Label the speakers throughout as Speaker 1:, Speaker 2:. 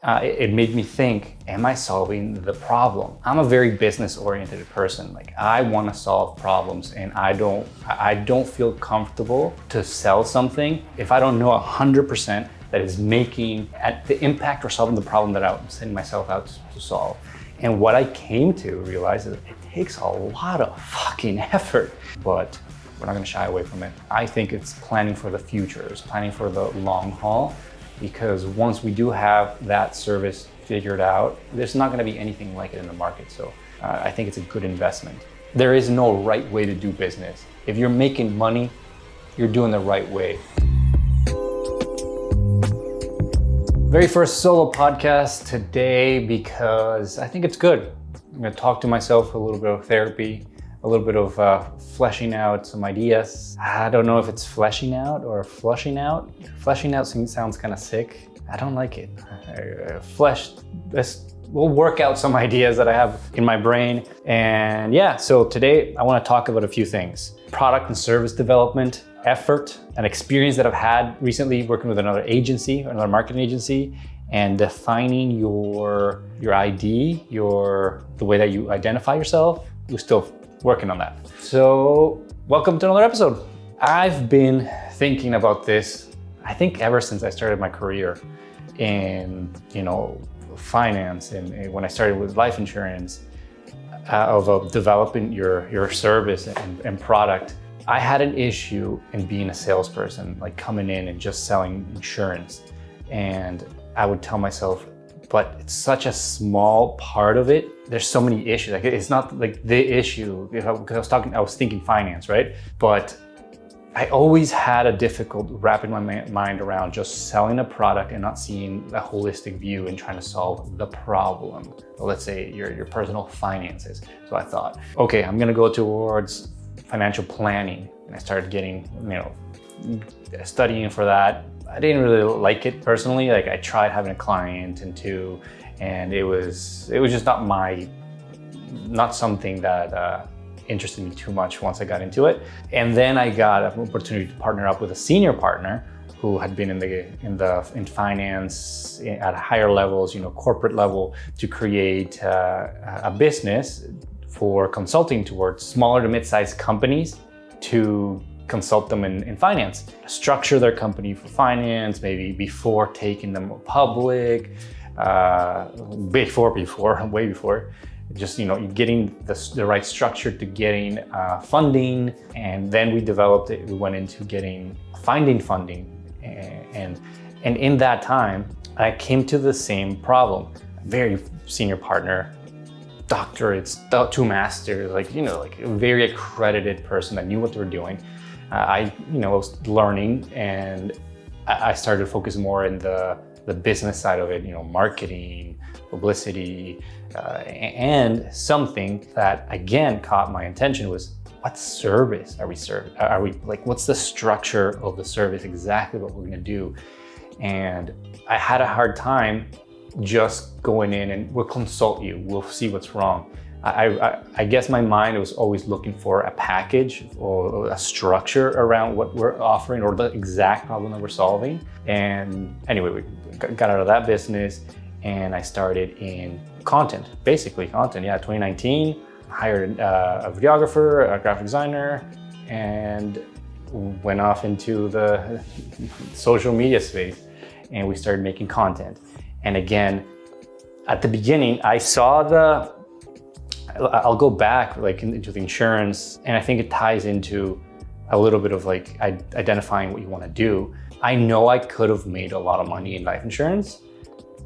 Speaker 1: it made me think, am I solving the problem? I'm a very business-oriented person. Like, I want to solve problems, and I don't feel comfortable to sell something if I don't know 100% that is making the impact or solving the problem that I'm setting myself out to solve. And what I came to realize is it takes a lot of fucking effort, but we're not going to shy away from it. I think it's planning for the future, it's planning for the long haul. Because once we do have that service figured out, there's not going to be anything like it in the market. So I think it's a good investment. There is no right way to do business. If you're making money, you're doing the right way. Very first solo podcast today because I think it's good. I'm going to talk to myself, a little bit of therapy, a little bit of fleshing out some ideas. I don't know if it's fleshing out or flushing out. Fleshing out sounds kind of sick. I don't like it. We'll work out some ideas that I have in my brain. And yeah, so today I want to talk about a few things. Product and service development, effort, and experience that I've had recently working with another marketing agency, and defining your ID, the way that you identify yourself. We're still working on that. So welcome to another episode. I've been thinking about this, I think ever since I started my career in, finance, and when I started with life insurance, of developing your service and product. I had an issue in being a salesperson, like coming in and just selling insurance. And I would tell myself, but it's such a small part of it. There's so many issues. Like, it's not like the issue, because I was thinking finance, right? But I always had a difficult wrapping my mind around just selling a product and not seeing a holistic view and trying to solve the problem. Let's say your personal finances. So I thought, okay, I'm gonna go towards financial planning. And I started getting, studying for that. I didn't really like it personally. Like, I tried having a client and it was just not something that interested me too much once I got into it. And then I got an opportunity to partner up with a senior partner who had been in finance at higher levels, corporate level, to create a business for consulting towards smaller to mid-sized companies to consult them in finance, structure their company for finance, maybe before taking them public, way before, just getting the right structure to getting funding. And then we developed it. We went into finding funding, and in that time, I came to the same problem. Very senior partner, doctorates, 2 masters, like a very accredited person that knew what they were doing. I was learning, and I started focusing more in the business side of it, marketing, publicity, and something that again caught my attention was, what service are we serving? What's the structure of the service, exactly what we're gonna do? And I had a hard time just going in and we'll consult you, we'll see what's wrong. I guess my mind was always looking for a package or a structure around what we're offering or the exact problem that we're solving. And anyway, we got out of that business and I started in content, basically content. Yeah, 2019, hired a videographer, a graphic designer, and went off into the social media space, and we started making content. And again, at the beginning, I'll go back into the insurance, and I think it ties into a little bit of identifying what you want to do. I know I could have made a lot of money in life insurance.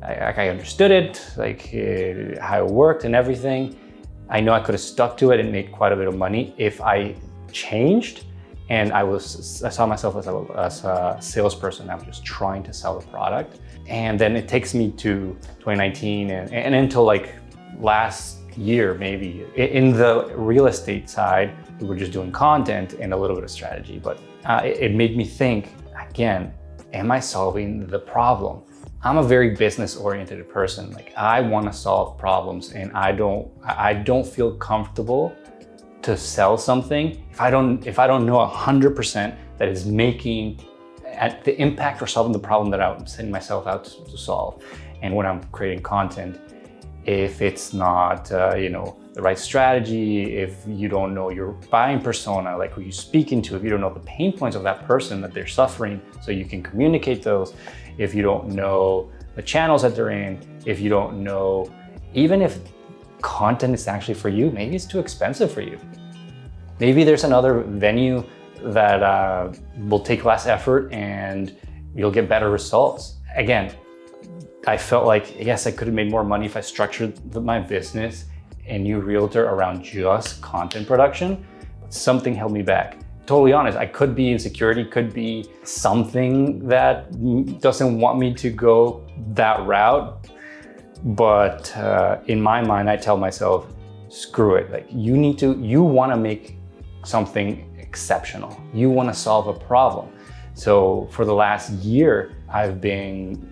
Speaker 1: I understood it, how it worked and everything. I know I could have stuck to it and made quite a bit of money if I changed. And I saw myself as a salesperson. I was just trying to sell the product. And then it takes me to 2019 and until last year, maybe. In the real estate side, we were just doing content and a little bit of strategy. But it made me think, again, am I solving the problem? I'm a very business-oriented person. I want to solve problems, and I don't feel comfortable to sell something if I don't know 100% that is making the impact or solving the problem that I'm setting myself out to solve. And when I'm creating content, if it's not, the right strategy, if you don't know your buying persona, like who you're speaking to, if you don't know the pain points of that person that they're suffering, so you can communicate those, if you don't know the channels that they're in, if you don't know, even if content is actually for you, maybe it's too expensive for you. Maybe there's another venue that will take less effort and you'll get better results. Again, I felt like, yes, I could have made more money if I structured my business and new realtor around just content production, but something held me back. Totally honest, I could be insecurity, could be something that doesn't want me to go that route. But in my mind, I tell myself, screw it. Like you wanna make something exceptional. You wanna solve a problem. So for the last year, I've been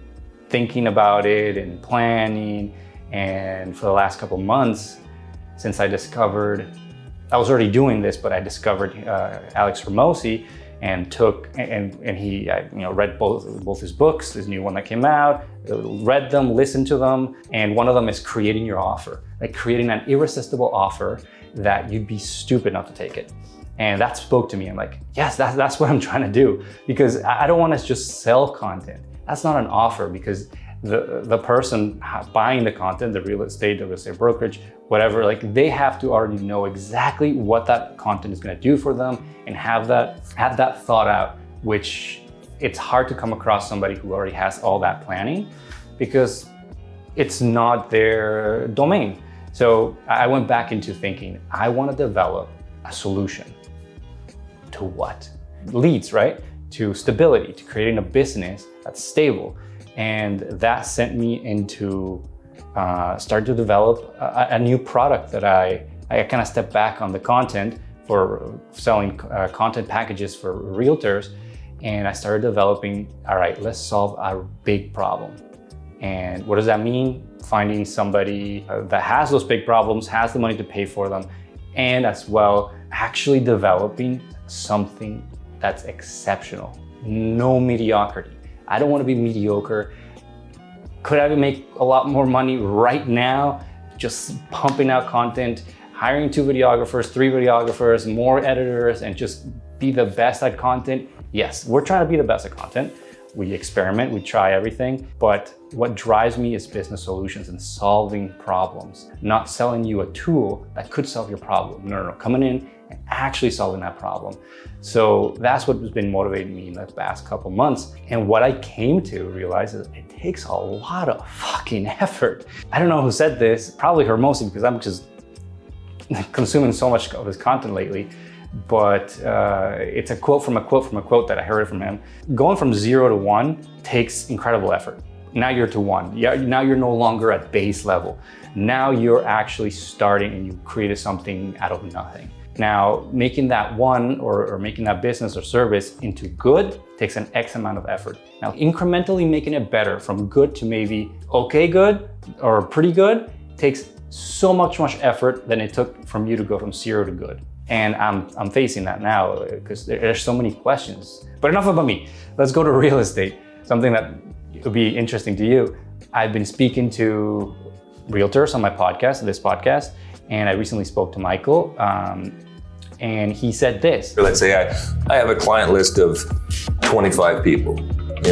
Speaker 1: thinking about it and planning. And for the last couple months, since I was already doing this, but I discovered Alex Ramosi and read both his books, his new one that came out, read them, listened to them. And one of them is creating your offer, like creating an irresistible offer that you'd be stupid not to take it. And that spoke to me. I'm like, yes, that's what I'm trying to do, because I don't want to just sell content. That's not an offer, because the person buying the content, the real estate brokerage, whatever, like they have to already know exactly what that content is going to do for them and have that thought out, which it's hard to come across somebody who already has all that planning because it's not their domain. So I went back into thinking, I want to develop a solution to what? Leads, right? To stability, to creating a business that's stable. And that sent me into start to develop a new product that I kind of stepped back on the content for selling content packages for realtors. And I started developing, all right, let's solve a big problem. And what does that mean? Finding somebody that has those big problems, has the money to pay for them, and as well, actually developing something that's exceptional. No mediocrity. I don't want to be mediocre. Could I make a lot more money right now just pumping out content, hiring 2 videographers, 3 videographers, more editors, and just be the best at content? Yes, we're trying to be the best at content. We experiment, we try everything, but what drives me is business solutions and solving problems, not selling you a tool that could solve your problem. No, coming in and actually solving that problem. So that's what has been motivating me in the past couple months. And what I came to realize is it takes a lot of fucking effort. I don't know who said this, probably her mostly, because I'm just consuming so much of his content lately. But it's a quote from a quote that I heard from him. Going from 0 to 1 takes incredible effort. Now you're to 1. Now you're no longer at base level. Now you're actually starting and you created something out of nothing. Now, making that one or making that business or service into good takes an X amount of effort. Now, incrementally making it better from good to maybe okay good or pretty good takes so much effort than it took from you to go from 0 to good. And I'm facing that now because there's so many questions. But enough about me. Let's go to real estate, something that would be interesting to you. I've been speaking to realtors on my podcast, this podcast, and I recently spoke to Michael, and he said this.
Speaker 2: Let's say I have a client list of 25 people,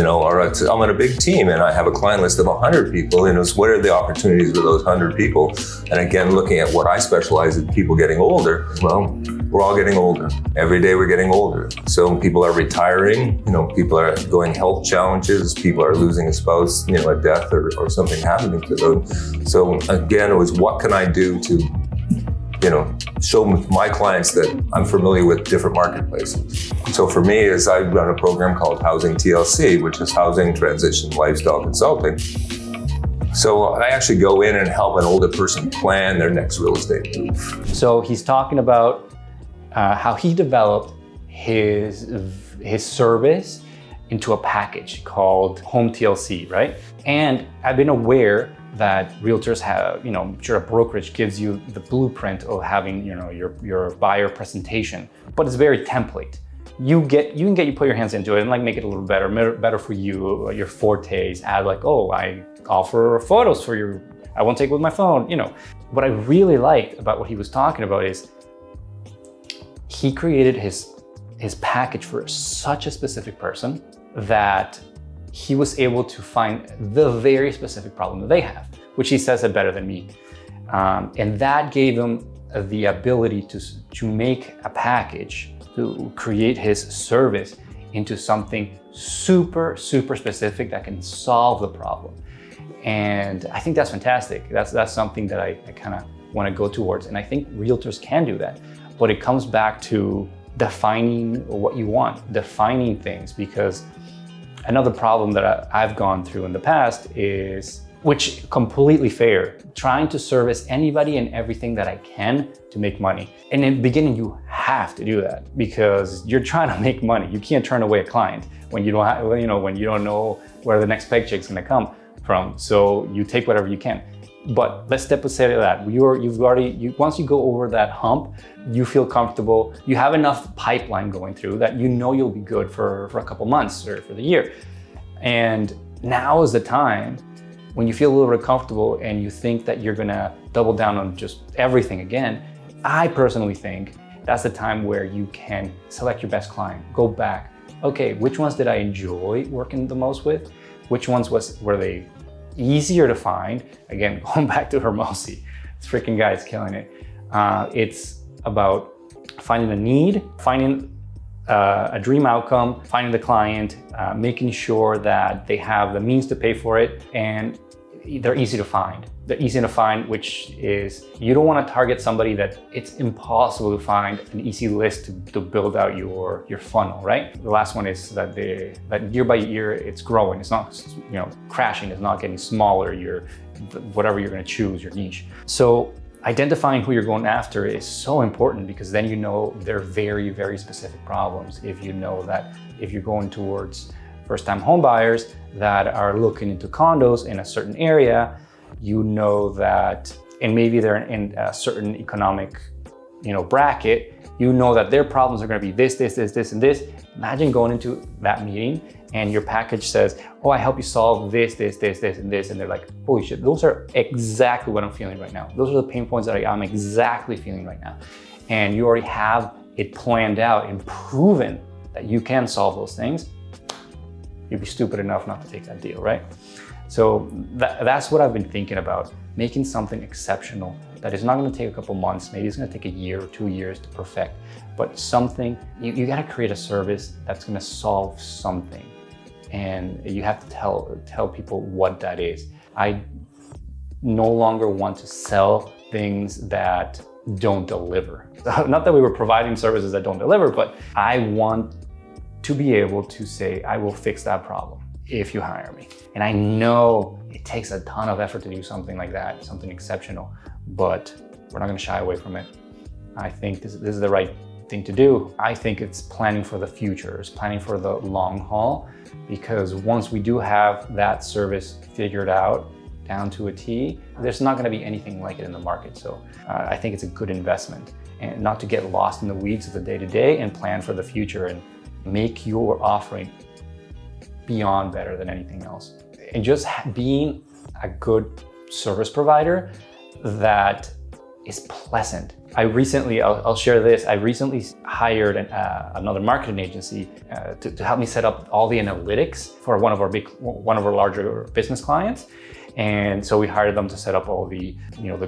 Speaker 2: or I'm on a big team and I have a client list of 100 people, what are the opportunities with those 100 people? And again, looking at what I specialize in, people getting older, well, we're all getting older. Every day we're getting older. So people are retiring, people are going health challenges, people are losing a spouse, a death or something happening to them. So again, it was what can I do to show my clients that I'm familiar with different marketplaces. So for me, is I run a program called Housing TLC, which is Housing Transition Lifestyle Consulting. So I actually go in and help an older person plan their next real estate move.
Speaker 1: So he's talking about how he developed his service into a package called Home TLC, right? And I've been aware that realtors have, sure, a brokerage gives you the blueprint of having, your buyer presentation, but it's very template. you put your hands into it and like make it a little better for you, your fortes. Add like, oh, I offer photos for you. I won't take it with my phone. What I really liked about what he was talking about is he created his package for such a specific person that he was able to find the very specific problem that they have, which he says it better than me. And that gave him the ability to make a package, to create his service into something super, super specific that can solve the problem. And I think that's fantastic. That's something that I kind of want to go towards. And I think realtors can do that. But it comes back to defining what you want, defining things, because another problem that I've gone through in the past is, which completely fair, trying to service anybody and everything that I can to make money. And in the beginning, you have to do that because you're trying to make money. You can't turn away a client when you don't know where the next paycheck's gonna come from. So you take whatever you can. But let's step aside of that. Once you go over that hump, you feel comfortable. You have enough pipeline going through that you'll be good for a couple months or for the year. And now is the time when you feel a little bit comfortable and you think that you're gonna double down on just everything again. I personally think that's the time where you can select your best client. Go back. Okay, which ones did I enjoy working the most with? Which ones were they easier to find? Again, going back to Hermosi, this freaking guy is killing it. It's about finding a need, finding a dream outcome, finding the client, making sure that they have the means to pay for it, and they're easy to find. They're easy to find, which is, you don't want to target somebody that it's impossible to find an easy list to build out your funnel, right? The last one is that year by year, it's growing. It's not, crashing. It's not getting smaller. Whatever you're going to choose, your niche. So identifying who you're going after is so important, because then they're very, very specific problems. If you know that if you're going towards first-time home buyers that are looking into condos in a certain area, that, and maybe they're in a certain economic, bracket, that their problems are going to be this, and this. Imagine going into that meeting and your package says, oh, I help you solve this, and this. And they're like, holy shit, those are exactly what I'm feeling right now. Those are the pain points that I'm exactly feeling right now. And you already have it planned out and proven that you can solve those things. You'd be stupid enough not to take that deal, right? So that's what I've been thinking about, making something exceptional that is not going to take a couple months. Maybe it's going to take a year or 2 years to perfect, but something, you got to create a service that's going to solve something. And you have to tell people what that is. I no longer want to sell things that don't deliver. Not that we were providing services that don't deliver, but I want to be able to say, I will fix that problem if you hire me. And I know it takes a ton of effort to do something like that, something exceptional, but we're not gonna shy away from it. I think this is the right thing to do. I think it's planning for the future, it's planning for the long haul, because once we do have that service figured out down to a T, there's not gonna be anything like it in the market. So I think it's a good investment, and not to get lost in the weeds of the day-to-day and plan for the future and make your offering beyond better than anything else. And just being a good service provider that is pleasant. I'll share this. I recently hired another marketing agency to help me set up all the analytics for one of our larger business clients. And so we hired them to set up all the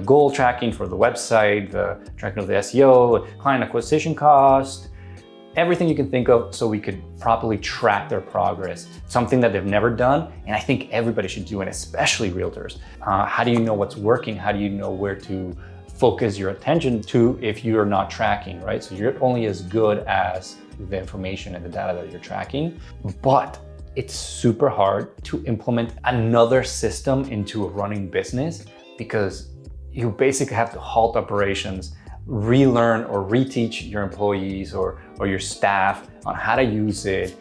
Speaker 1: goal tracking for the website, the tracking of the SEO, client acquisition cost, everything you can think of, so we could properly track their progress, something that they've never done. And I think everybody should do it, especially realtors. How do you know what's working? How do you know where to focus your attention to if you're not tracking, right? So you're only as good as the information and the data that you're tracking. But it's super hard to implement another system into a running business, because you basically have to halt operations, relearn or reteach your employees or your staff on how to use it.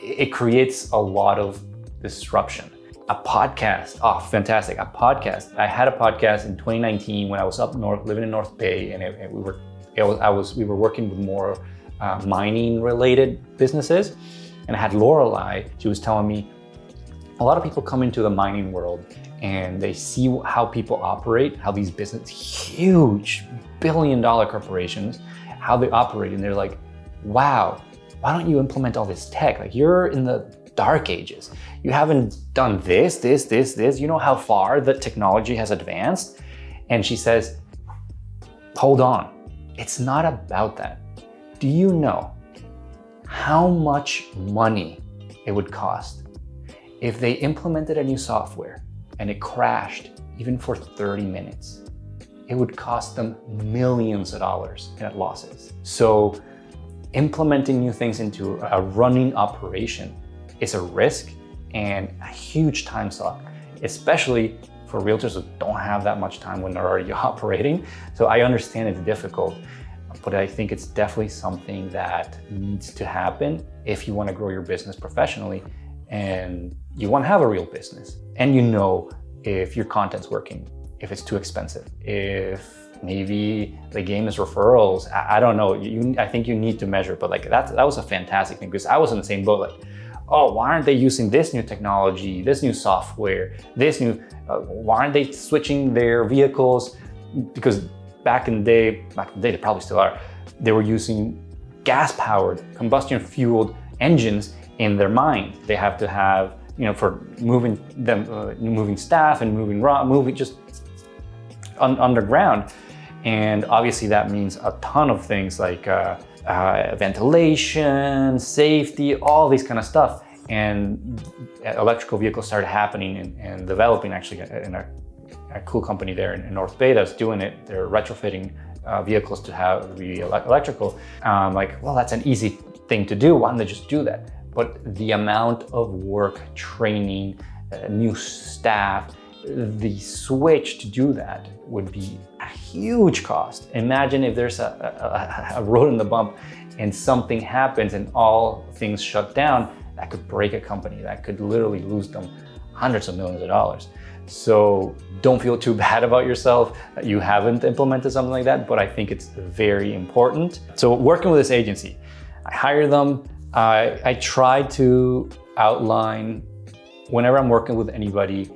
Speaker 1: It creates a lot of disruption. A podcast, oh, fantastic, a podcast. I had a podcast in 2019 when I was up north, living in North Bay, and we were working with more mining related businesses. And I had Lorelei, she was telling me, a lot of people come into the mining world and they see how people operate, how these huge billion-dollar corporations, how they operate, and they're like, wow, why don't you implement all this tech? Like, you're in the dark ages. You haven't done this. You know how far the technology has advanced? And she says, hold on, it's not about that. Do you know how much money it would cost if they implemented a new software and it crashed even for 30 minutes? It would cost them millions of dollars in losses. So implementing new things into a running operation is a risk and a huge time suck, especially for realtors who don't have that much time when they're already operating. So I understand it's difficult, but I think it's definitely something that needs to happen if you want to grow your business professionally and you want to have a real business. And you know if your content's working, if it's too expensive, if maybe the game is referrals. I don't know. I think you need to measure, but like that was a fantastic thing because I was in the same boat. Like, oh, why aren't they using this new technology, this new software, why aren't they switching their vehicles? Because back in the day, they probably still are, they were using gas-powered, combustion-fueled engines in their mine. They have to have, for moving them, moving staff and moving just underground. And obviously that means a ton of things like ventilation, safety, all these kind of stuff. And electrical vehicles started happening and developing actually in a cool company there in North Bay that's doing it. They're retrofitting vehicles to have the electrical. Well, that's an easy thing to do. Why don't they just do that? But the amount of work, training, new staff, the switch to do that would be a huge cost. Imagine if there's a road in the bump and something happens and all things shut down, that could break a company, that could literally lose them hundreds of millions of dollars. So don't feel too bad about yourself that you haven't implemented something like that, but I think it's very important. So working with this agency, I hire them. I try to outline, whenever I'm working with anybody,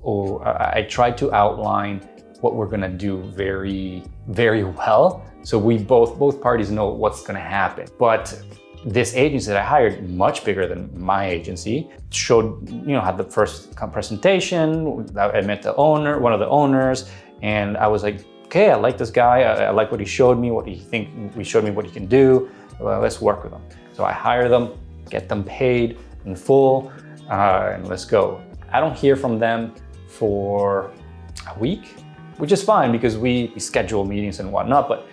Speaker 1: or I try to outline what we're gonna do very, very well. So we both parties know what's gonna happen. But this agency that I hired, much bigger than my agency, showed, had the first presentation. I met the owner, one of the owners, and I was like, okay, I like this guy. I like what he showed me, he showed me what he can do. Well, let's work with him. So I hire them, get them paid in full, and let's go. I don't hear from them for a week, which is fine because we schedule meetings and whatnot, but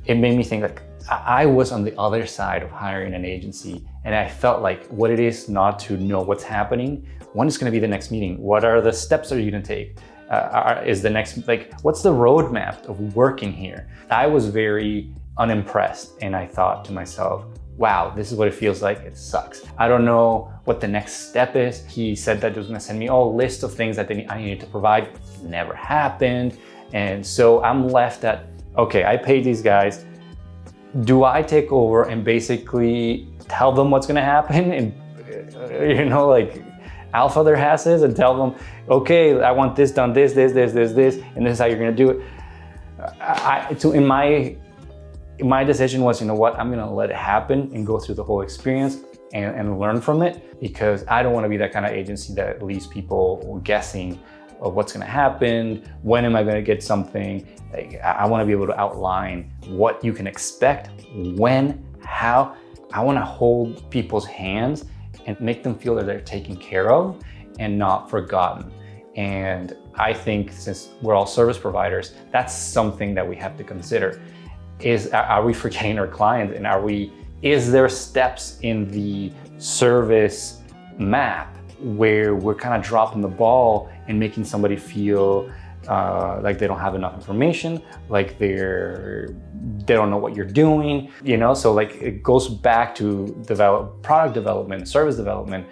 Speaker 1: it made me think like, I was on the other side of hiring an agency and I felt like what it is not to know what's happening. When is going to be the next meeting? What are the steps that you're going to take? What's the roadmap of working here? I was very unimpressed and I thought to myself, wow, this is what it feels like. It sucks. I don't know what the next step is. He said that he was going to send me a list of things that I needed to provide. Never happened. And so I'm left at, okay, I paid these guys. Do I take over and basically tell them what's going to happen and, alpha their asses and tell them, okay, I want this done, this, and this is how you're going to do it. My decision was, you know what, I'm going to let it happen and go through the whole experience and learn from it, because I don't want to be that kind of agency that leaves people guessing of what's going to happen, when am I going to get something. I want to be able to outline what you can expect, when, how. I want to hold people's hands and make them feel that they're taken care of and not forgotten. And I think since we're all service providers, that's something that we have to consider. Are we forgetting our clients, and is there steps in the service map where we're kind of dropping the ball and making somebody feel like they don't have enough information, like they don't know what you're doing, So it goes back to product development, service development,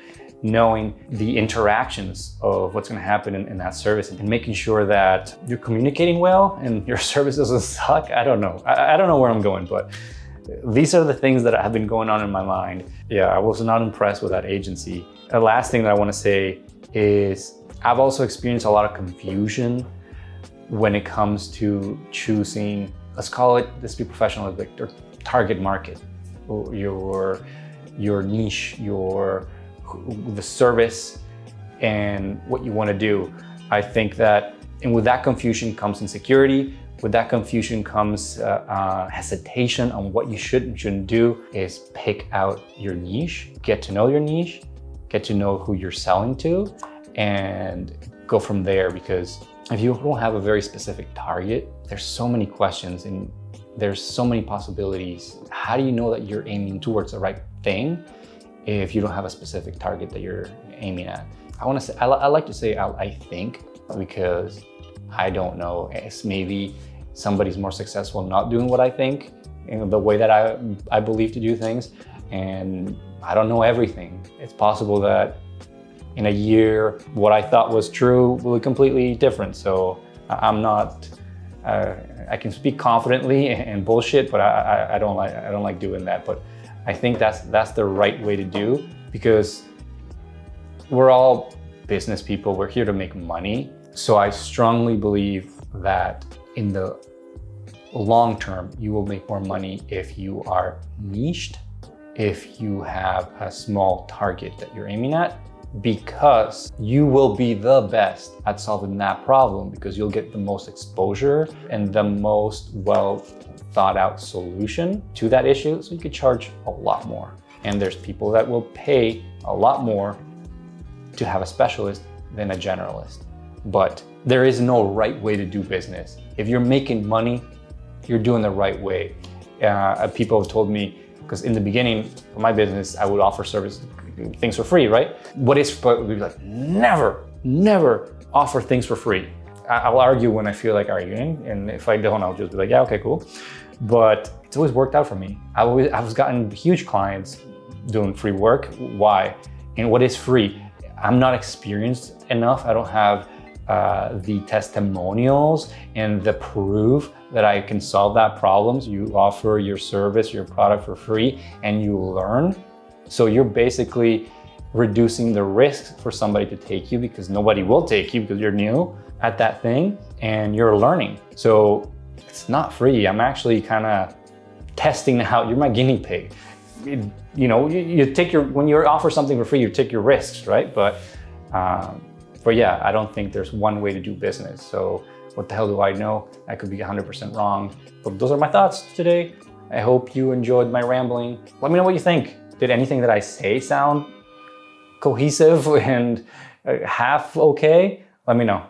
Speaker 1: knowing the interactions of what's going to happen in that service and making sure that you're communicating well and your service doesn't suck. I don't know. I don't know where I'm going, but these are the things that have been going on in my mind. Yeah, I was not impressed with that agency. The last thing that I want to say is I've also experienced a lot of confusion when it comes to choosing, let's call it, let's be professional, like your target market, or your niche, the service, and what you want to do. I think that, and with that confusion comes insecurity. With that confusion comes hesitation on what you should and shouldn't do. Is pick out your niche, get to know your niche, get to know who you're selling to, and go from there. Because if you don't have a very specific target, there's so many questions and there's so many possibilities. How do you know that you're aiming towards the right thing if you don't have a specific target that you're aiming at? I like to say I think, because I don't know. It's maybe somebody's more successful not doing what I think, the way that I believe to do things, and I don't know everything. It's possible that in a year, what I thought was true will be completely different. So I'm not, I can speak confidently and bullshit, but I don't like doing that. But I think that's the right way to do, because we're all business people. We're here to make money. So I strongly believe that in the long term, you will make more money if you are niched, if you have a small target that you're aiming at, because you will be the best at solving that problem, because you'll get the most exposure and the most well thought out solution to that issue. So you could charge a lot more. And there's people that will pay a lot more to have a specialist than a generalist. But there is no right way to do business. If you're making money, you're doing the right way. People have told me, because in the beginning of my business, I would offer things for free, right? But we'd be like, never offer things for free. I'll argue when I feel like arguing, and if I don't, I'll just be like, yeah, okay, cool. But it's always worked out for me. I've gotten huge clients doing free work. Why? And what is free? I'm not experienced enough. I don't have the testimonials and the proof that I can solve that problem. So you offer your service, your product for free, and you learn. So you're basically reducing the risk for somebody to take you, because nobody will take you because you're new at that thing and you're learning. So it's not free. I'm actually kind of testing out. You're my guinea pig. You take when you offer something for free, you take your risks, right? But yeah, I don't think there's one way to do business. So what the hell do I know? I could be 100% wrong. But those are my thoughts today. I hope you enjoyed my rambling. Let me know what you think. Did anything that I say sound cohesive and half okay? Let me know.